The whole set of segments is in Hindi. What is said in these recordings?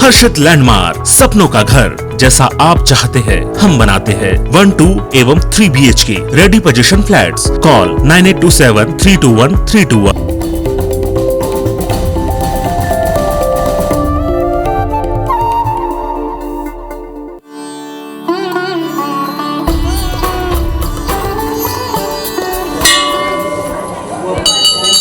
हर्षित लैंडमार्क, सपनों का घर जैसा आप चाहते हैं हम बनाते हैं। 1, 2 एवं 3 BHK ready position flats. Call 9827321321।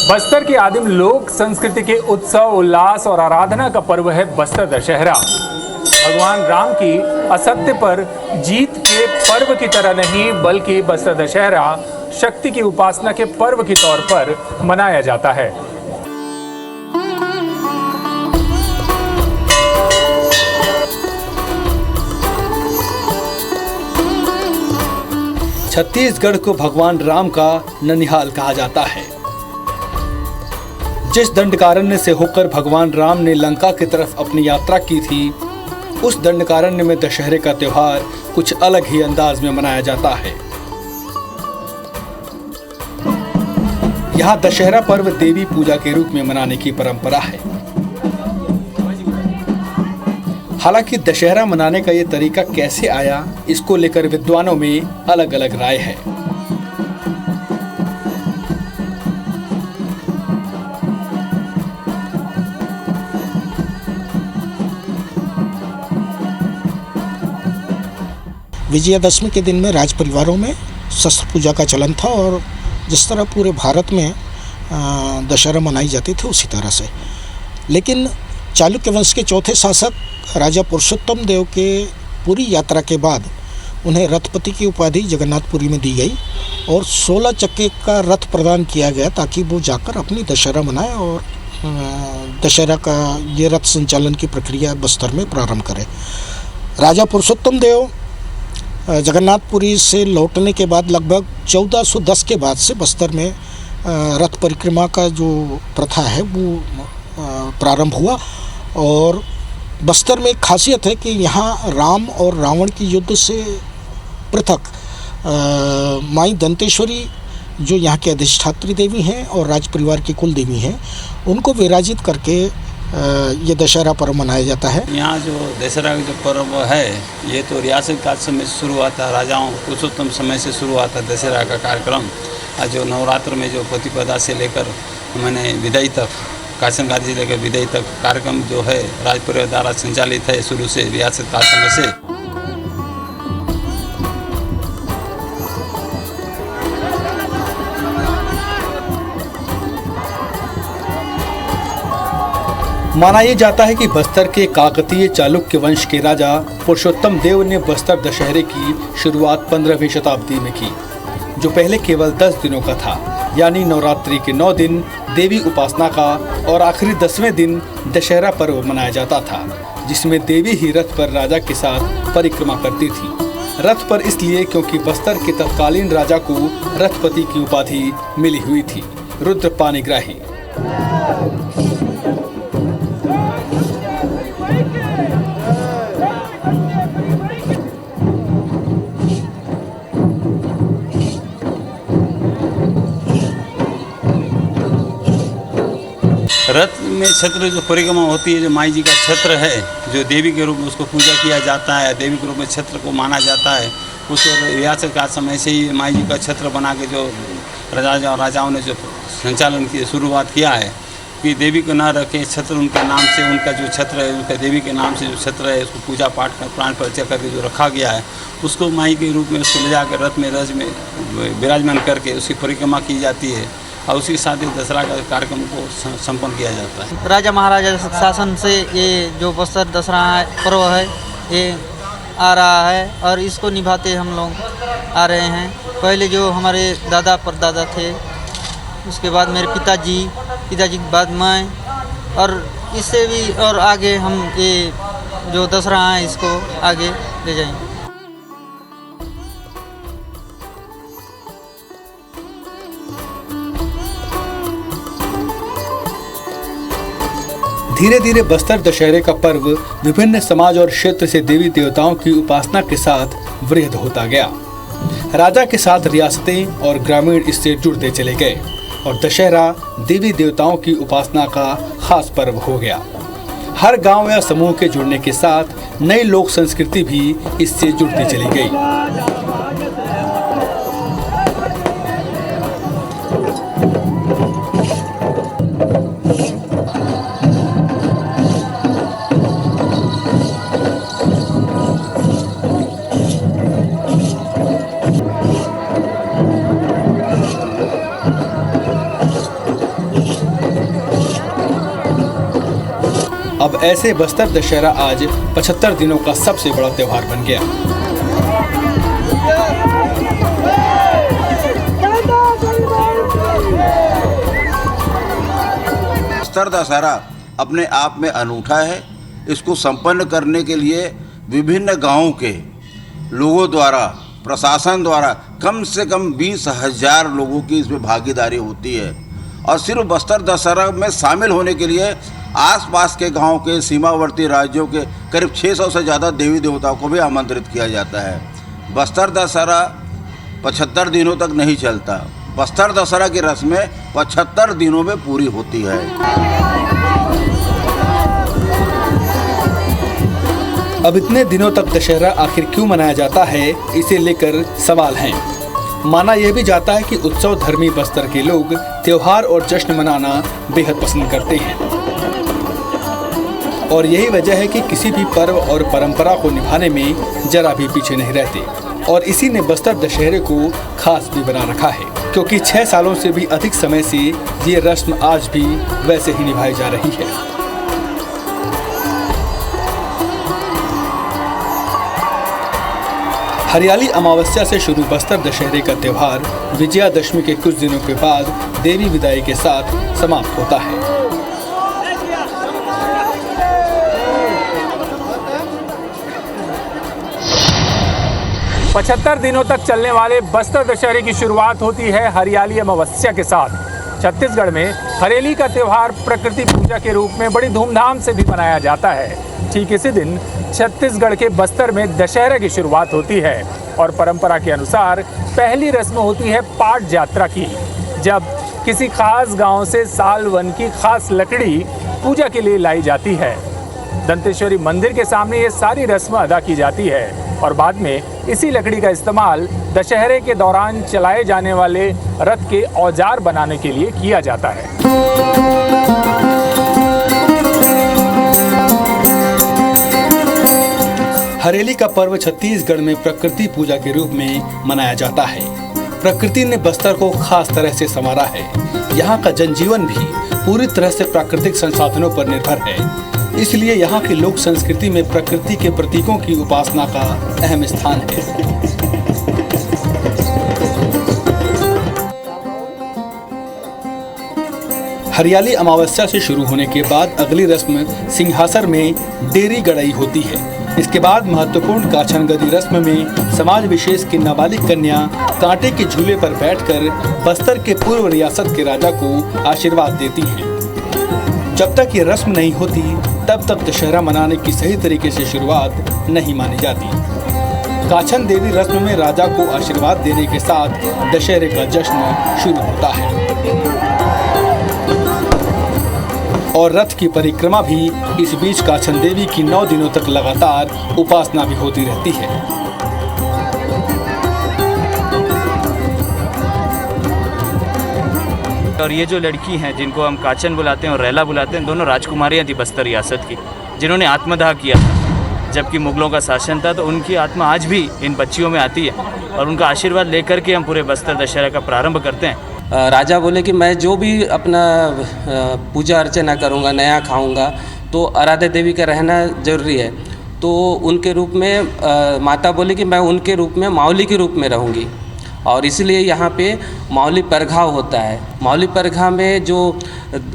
Bastar की आदिम लोक संस्कृति के उत्सव, उल्लास और आराधना का पर्व है बस्तर दशहरा। भगवान राम की असत्य पर जीत के पर्व की तरह नहीं, बल्कि बस्तर दशहरा शक्ति की उपासना के पर्व के तौर पर मनाया जाता है। छत्तीसगढ़ को भगवान राम का ननिहाल कहा जाता है। जिस दंडकारण्य से होकर भगवान राम ने लंका की तरफ अपनी यात्रा की थी, उस दंडकारण्य में दशहरे का त्योहार कुछ अलग ही अंदाज में मनाया जाता है। यहाँ दशहरा पर्व देवी पूजा के रूप में मनाने की परंपरा है। हालांकि दशहरा मनाने का ये तरीका कैसे आया, इसको लेकर विद्वानों में अलग अलग राय है। विजयादशमी के दिन में राज परिवारों में शस्त्र पूजा का चलन था और जिस तरह पूरे भारत में दशहरा मनाई जाती थी उसी तरह से। लेकिन चालुक्य वंश के चौथे शासक राजा पुरुषोत्तम देव के पूरी यात्रा के बाद उन्हें रथपति की उपाधि जगन्नाथपुरी में दी गई और 16 चक्के का रथ प्रदान किया गया ताकि वो जाकर अपनी दशहरा मनाए और दशहरा का ये रथ संचालन की प्रक्रिया बस्तर में प्रारंभ करे। राजा पुरुषोत्तम देव जगन्नाथपुरी से लौटने के बाद लगभग 1410 के बाद से बस्तर में रथ परिक्रमा का जो प्रथा है वो प्रारंभ हुआ। और बस्तर में एक खासियत है कि यहाँ राम और रावण की युद्ध से पृथक माई दंतेश्वरी जो यहाँ के अधिष्ठात्री देवी हैं और राज परिवार की कुल देवी हैं, उनको विराजित करके ये दशहरा पर्व मनाया जाता है। यहाँ जो दशहरा का जो पर्व है ये तो रियासत काल समय से शुरू हुआ था, राजाओं पुरुषोत्तम समय से शुरू हुआ था दशहरा का कार्यक्रम। जो नवरात्र में जो प्रतिपदा से लेकर मैंने विदाई तक, काशनकारी से लेकर विदाई तक कार्यक्रम जो है राज परिवार द्वारा संचालित है शुरू से रियासत काल समय से। माना यह जाता है कि बस्तर के काकतीय चालुक्य वंश के राजा पुरुषोत्तम देव ने बस्तर दशहरे की शुरुआत 15वीं शताब्दी में की, जो पहले केवल 10 दिनों का था, यानी नवरात्रि के 9 दिन देवी उपासना का और आखिरी 10वें दिन दशहरा पर्व मनाया जाता था, जिसमें देवी ही रथ पर राजा के साथ परिक्रमा करती थी। रथ पर इसलिए क्योंकि बस्तर के तत्कालीन राजा को रथपति की उपाधि मिली हुई थी, रुद्र पाणिग्राही। रथ में छत्र जो परिक्रमा होती है, जो माई जी का छत्र है, जो देवी के रूप में उसको पूजा किया जाता है, देवी के रूप में छत्र को माना जाता है। उसको रियासत का समय से ही माई जी का छत्र बना के जो राजाओं ने जो संचालन की शुरुआत किया है कि देवी को ना रखें, छत्र उनके नाम से, उनका जो छत्र है उनका देवी के नाम से जो छत्र है उसको पूजा पाठ कर प्राण परिचय करके जो रखा गया है, उसको माई के रूप में उसको ले जाकर रथ में रज में विराजमान करके उसकी परिक्रमा की जाती है और उसी के साथ ही दशहरा का कार्यक्रम को संपन्न किया जाता है। राजा महाराजा शासन से ये जो बस्तर दशहरा पर्व है ये आ रहा है और इसको निभाते हम लोग आ रहे हैं। पहले जो हमारे दादा परदादा थे, उसके बाद मेरे पिताजी के बाद मैं, और इससे भी और आगे हम ये जो दशहरा है इसको आगे ले जाएंगे। धीरे धीरे बस्तर दशहरे का पर्व विभिन्न समाज और क्षेत्र से देवी देवताओं की उपासना के साथ वृहद होता गया। राजा के साथ रियासतें और ग्रामीण इससे जुड़ते चले गए और दशहरा देवी देवताओं की उपासना का खास पर्व हो गया। हर गांव या समूह के जुड़ने के साथ नई लोक संस्कृति भी इससे जुड़ती चली गई। अब ऐसे बस्तर दशहरा आज 75 दिनों का सबसे बड़ा त्योहार बन गया। बस्तर दशहरा अपने आप में अनूठा है। इसको संपन्न करने के लिए विभिन्न गांवों के लोगों द्वारा, प्रशासन द्वारा कम से कम 20,000 लोगों की इसमें भागीदारी होती है। और सिर्फ बस्तर दशहरा में शामिल होने के लिए आसपास के गांव के सीमावर्ती राज्यों के करीब 600 से ज़्यादा देवी देवताओं को भी आमंत्रित किया जाता है। बस्तर दशहरा 75 दिनों तक नहीं चलता। बस्तर दशहरा की रस्में 75 दिनों में पूरी होती है। अब इतने दिनों तक दशहरा आखिर क्यों मनाया जाता है, इसे लेकर सवाल हैं। माना यह भी जाता है कि उत्सव धर्मी बस्तर के लोग त्योहार और जश्न मनाना बेहद पसंद करते हैं और यही वजह है कि किसी भी पर्व और परंपरा को निभाने में जरा भी पीछे नहीं रहते। और इसी ने बस्तर दशहरे को खास भी बना रखा है, क्योंकि 6 सालों से भी अधिक समय से ये रस्म आज भी वैसे ही निभाई जा रही है। हरियाली अमावस्या से शुरू बस्तर दशहरे का त्योहार विजयादशमी के कुछ दिनों के बाद देवी विदाई के साथ समाप्त होता है। पचहत्तर दिनों तक चलने वाले बस्तर दशहरे की शुरुआत होती है हरियाली अमावस्या के साथ। छत्तीसगढ़ में हरेली का त्यौहार प्रकृति पूजा के रूप में बड़ी धूमधाम से भी मनाया जाता है। ठीक इसी दिन छत्तीसगढ़ के बस्तर में दशहरा की शुरुआत होती है और परंपरा के अनुसार पहली रस्म होती है पाट यात्रा की, जब किसी खास गांव से साल वन की खास लकड़ी पूजा के लिए लाई जाती है। दंतेश्वरी मंदिर के सामने ये सारी रस्म अदा की जाती है और बाद में इसी लकड़ी का इस्तेमाल दशहरे के दौरान चलाए जाने वाले रथ के औजार बनाने के लिए किया जाता है। हरेली का पर्व छत्तीसगढ़ में प्रकृति पूजा के रूप में मनाया जाता है। प्रकृति ने बस्तर को खास तरह से संवारा है। यहाँ का जनजीवन भी पूरी तरह से प्राकृतिक संसाधनों पर निर्भर है, इसलिए यहाँ की लोक संस्कृति में प्रकृति के प्रतीकों की उपासना का अहम स्थान है। हरियाली अमावस्या से शुरू होने के बाद अगली रस्म सिंहासन में डेरी गड़ाई होती है। इसके बाद महत्वपूर्ण काछन गदी रस्म में समाज विशेष की नाबालिग कन्या कांटे के झूले पर बैठकर बस्तर के पूर्व रियासत के राजा को आशीर्वाद देती हैं। जब तक ये रस्म नहीं होती तब तक दशहरा मनाने की सही तरीके से शुरुआत नहीं मानी जाती। काछन देवी रस्म में राजा को आशीर्वाद देने के साथ दशहरे का जश्न शुरू होता है और रथ की परिक्रमा भी इस बीच काछन देवी की 9 दिनों तक लगातार उपासना भी होती रहती है। और ये जो लड़की हैं जिनको हम काचन बुलाते हैं और रैला बुलाते हैं, दोनों राजकुमारियाँ थी बस्तर रियासत की, जिन्होंने आत्मदाह किया था जबकि मुगलों का शासन था। तो उनकी आत्मा आज भी इन बच्चियों में आती है और उनका आशीर्वाद लेकर के हम पूरे बस्तर दशहरा का प्रारंभ करते हैं। राजा बोले कि मैं जो भी अपना पूजा अर्चना करूँगा, नया खाऊँगा, तो आराध्य देवी का रहना जरूरी है। तो उनके रूप में माता बोली कि मैं उनके रूप में मावली के रूप में रहूँगी और इसलिए यहाँ पे मावली परघाव होता है। मावली परघा में जो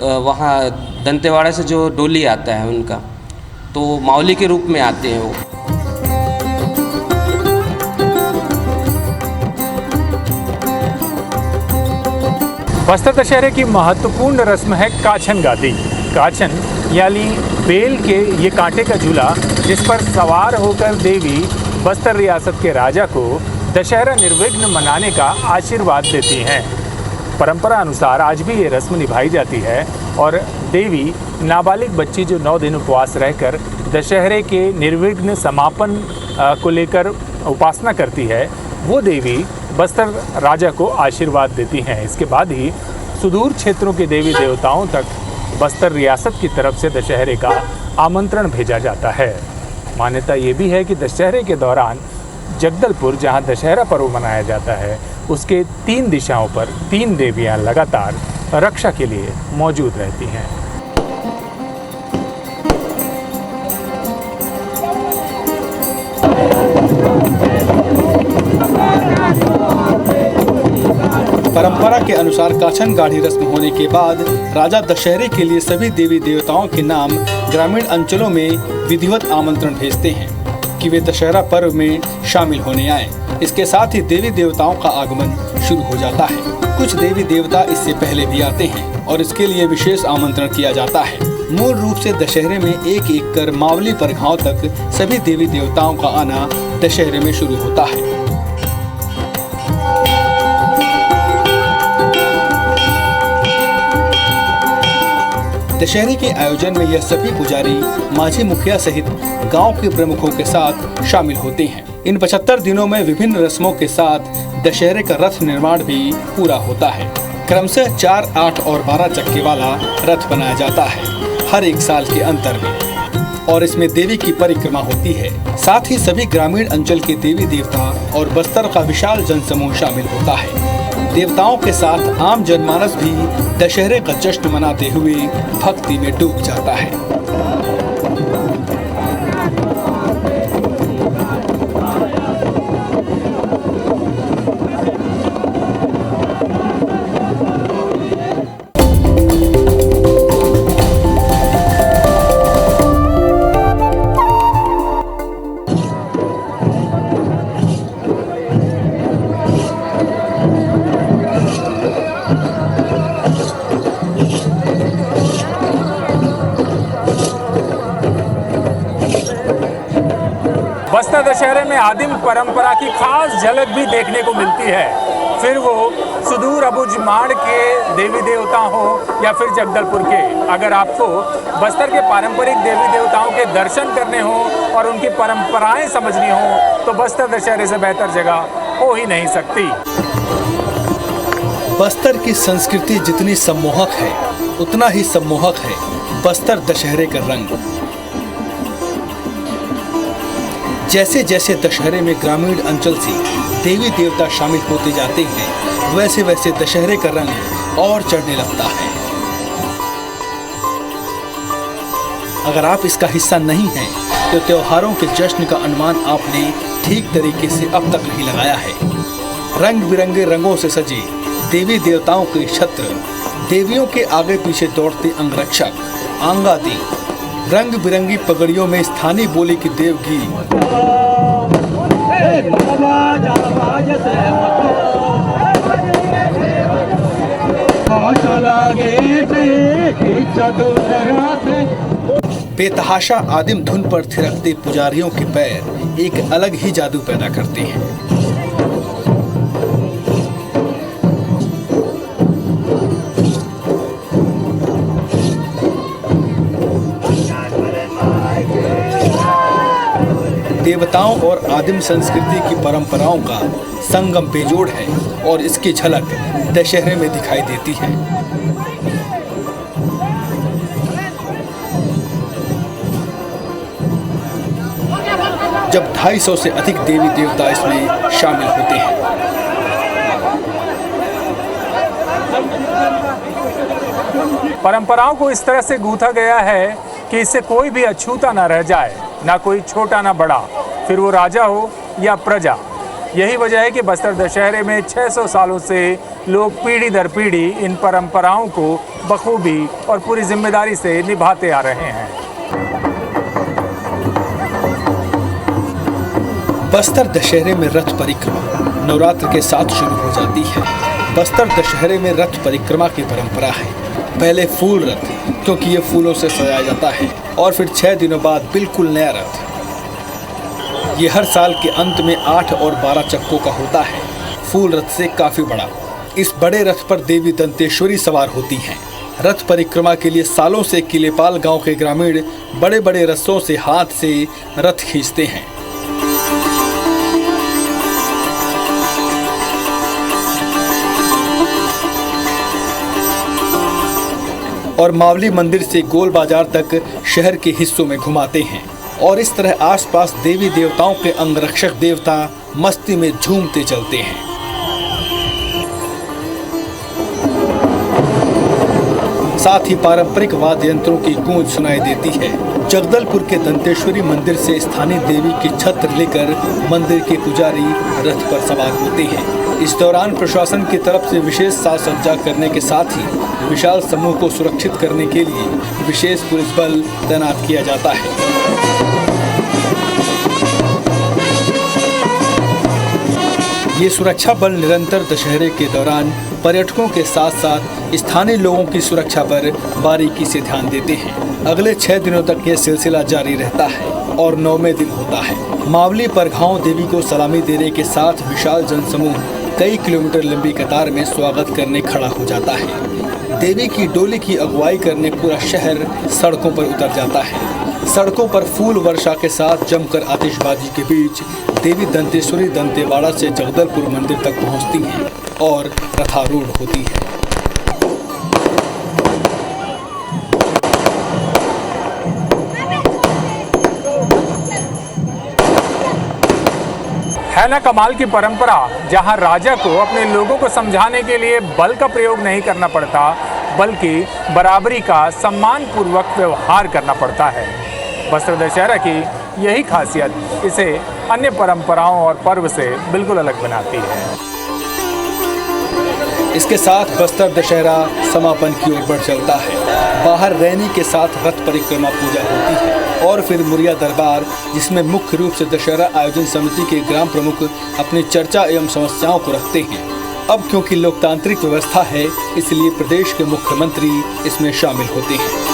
वहाँ दंतेवाड़ा से जो डोली आता है उनका, तो मावली के रूप में आते हैं वो। बस्तर दशहरे की महत्वपूर्ण रस्म है काछन गादी। काछन यानी बेल के ये कांटे का झूला जिस पर सवार होकर देवी बस्तर रियासत के राजा को दशहरा निर्विघ्न मनाने का आशीर्वाद देती हैं। परंपरा अनुसार आज भी ये रस्म निभाई जाती है और देवी नाबालिग बच्ची जो 9 दिन उपवास रहकर दशहरे के निर्विघ्न समापन को लेकर उपासना करती है, वो देवी बस्तर राजा को आशीर्वाद देती हैं। इसके बाद ही सुदूर क्षेत्रों के देवी देवताओं तक बस्तर रियासत की तरफ से दशहरे का आमंत्रण भेजा जाता है। मान्यता ये भी है कि दशहरे के दौरान जगदलपुर, जहाँ दशहरा पर्व मनाया जाता है, उसके 3 दिशाओं पर 3 देवियाँ लगातार रक्षा के लिए मौजूद रहती हैं। परंपरा के अनुसार काछन गाढ़ी रस्म होने के बाद राजा दशहरे के लिए सभी देवी देवताओं के नाम ग्रामीण अंचलों में विधिवत आमंत्रण भेजते हैं कि वे दशहरा पर्व में शामिल होने आए। इसके साथ ही देवी देवताओं का आगमन शुरू हो जाता है। कुछ देवी देवता इससे पहले भी आते हैं और इसके लिए विशेष आमंत्रण किया जाता है। मूल रूप से दशहरे में एक एक कर मावली परघाव तक सभी देवी देवताओं का आना दशहरे में शुरू होता है। दशहरे के आयोजन में यह सभी पुजारी, माझी मुखिया सहित गांव के प्रमुखों के साथ शामिल होते हैं। इन 75 दिनों में विभिन्न रस्मों के साथ दशहरे का रथ निर्माण भी पूरा होता है। क्रमशः 4, 8 और 12 चक्के वाला रथ बनाया जाता है हर एक साल के अंतर में, और इसमें देवी की परिक्रमा होती है। साथ ही सभी ग्रामीण अंचल के देवी देवता और बस्तर का विशाल जनसमूह शामिल होता है। देवताओं के साथ आम जनमानस भी दशहरे का जश्न मनाते हुए भक्ति में डूब जाता है। बस्तर दशहरे में आदिम परंपरा की खास झलक भी देखने को मिलती है। फिर वो सुदूर अबुझमाड़ के देवी देवता हो या फिर जगदलपुर के। अगर आपको बस्तर के पारंपरिक देवी देवताओं के दर्शन करने हो और उनकी परंपराएं समझनी हो तो बस्तर दशहरे से बेहतर जगह हो ही नहीं सकती। बस्तर की संस्कृति जितनी सम्मोहक है, उतना ही सम्मोहक है बस्तर दशहरे का रंग। जैसे जैसे दशहरे में ग्रामीण अंचल से देवी देवता शामिल होते जाते हैं, वैसे वैसे दशहरे का रंग और चढ़ने लगता है। अगर आप इसका हिस्सा नहीं हैं, तो त्योहारों के जश्न का अनुमान आपने ठीक तरीके से अब तक नहीं लगाया है। रंग बिरंगे रंगों से सजे देवी देवताओं के छत्र, देवियों के आगे पीछे दौड़ते अंगरक्षक, आंगाती, रंग बिरंगी पगड़ियों में स्थानीय बोली की देवगीत, बेतहाशा आदिम धुन पर थिरकते पुजारियों के पैर एक अलग ही जादू पैदा करते हैं। देवताओं और आदिम संस्कृति की परंपराओं का संगम बेजोड़ है और इसकी झलक दशहरे में दिखाई देती है। जब 250 से अधिक देवी देवता इसमें शामिल होते हैं। परंपराओं को इस तरह से गूंथा गया है कि इससे कोई भी अछूता ना रह जाए, ना कोई छोटा ना बड़ा, फिर वो राजा हो या प्रजा। यही वजह है कि बस्तर दशहरे में 600 सालों से लोग पीढ़ी दर पीढ़ी इन परंपराओं को बखूबी और पूरी जिम्मेदारी से निभाते आ रहे हैं। बस्तर दशहरे में रथ परिक्रमा नवरात्र के साथ शुरू हो जाती है। बस्तर दशहरे में रथ परिक्रमा की परंपरा है। पहले फूल रथ, क्योंकि ये फूलों से सजाया जाता है, और फिर 6 दिनों बाद बिल्कुल नया रथ। ये हर साल के अंत में 8 और 12 चक्कों का होता है, फूल रथ से काफी बड़ा। इस बड़े रथ पर देवी दंतेश्वरी सवार होती हैं रथ परिक्रमा के लिए सालों से किलेपाल गांव के ग्रामीण बड़े बड़े रस्सों से हाथ से रथ खींचते हैं। और मावली मंदिर से गोल बाजार तक शहर के हिस्सों में घुमाते हैं और इस तरह आसपास देवी देवताओं के अंगरक्षक देवता मस्ती में झूमते चलते हैं। साथ ही पारंपरिक वाद्य यंत्रों की गूंज सुनाई देती है। जगदलपुर के दंतेश्वरी मंदिर से स्थानीय देवी की छत्र लेकर मंदिर के पुजारी रथ पर सवार होते हैं। इस दौरान प्रशासन की तरफ से विशेष साज सज्जा करने के साथ ही विशाल समूह को सुरक्षित करने के लिए विशेष पुलिस बल तैनात किया जाता है। ये सुरक्षा बल निरंतर दशहरे के दौरान पर्यटकों के साथ साथ स्थानीय लोगों की सुरक्षा पर बारीकी से ध्यान देते हैं। अगले 6 दिनों तक यह सिलसिला जारी रहता है और 9वें दिन होता है। मावली पर घाव देवी को सलामी देने के साथ विशाल जनसमूह कई किलोमीटर लंबी कतार में स्वागत करने खड़ा हो जाता है। देवी की डोली की अगुवाई करने पूरा शहर सड़कों पर उतर जाता है। सड़कों पर फूल वर्षा के साथ जमकर आतिशबाजी के बीच देवी दंतेश्वरी दंतेवाड़ा से जगदलपुर मंदिर तक पहुंचती हैं और रथारूढ़ होती है। है ना कमाल की परंपरा, जहां राजा को अपने लोगों को समझाने के लिए बल का प्रयोग नहीं करना पड़ता, बल्कि बराबरी का सम्मानपूर्वक व्यवहार करना पड़ता है। बस्तर दशहरा की यही खासियत इसे अन्य परंपराओं और पर्व से बिल्कुल अलग बनाती है। इसके साथ बस्तर दशहरा समापन की ओर बढ़ चलता है। बाहर रैनी के साथ रथ परिक्रमा पूजा होती है और फिर मुरिया दरबार, जिसमें मुख्य रूप से दशहरा आयोजन समिति के ग्राम प्रमुख अपनी चर्चा एवं समस्याओं को रखते हैं। अब क्योंकि लोकतांत्रिक व्यवस्था है, इसलिए प्रदेश के मुख्यमंत्री इसमें शामिल होते हैं।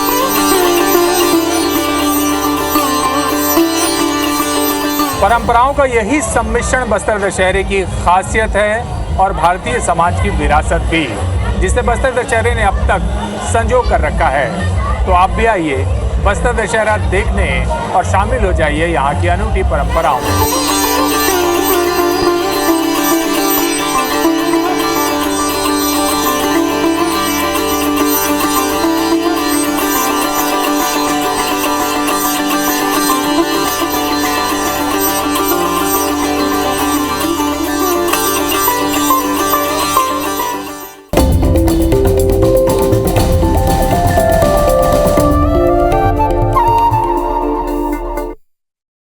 परंपराओं का यही सम्मिश्रण बस्तर दशहरे की खासियत है और भारतीय समाज की विरासत भी, जिसे बस्तर दशहरे ने अब तक संजो कर रखा है। तो आप भी आइए बस्तर दशहरा देखने और शामिल हो जाइए यहाँ की अनूठी परंपराओं में।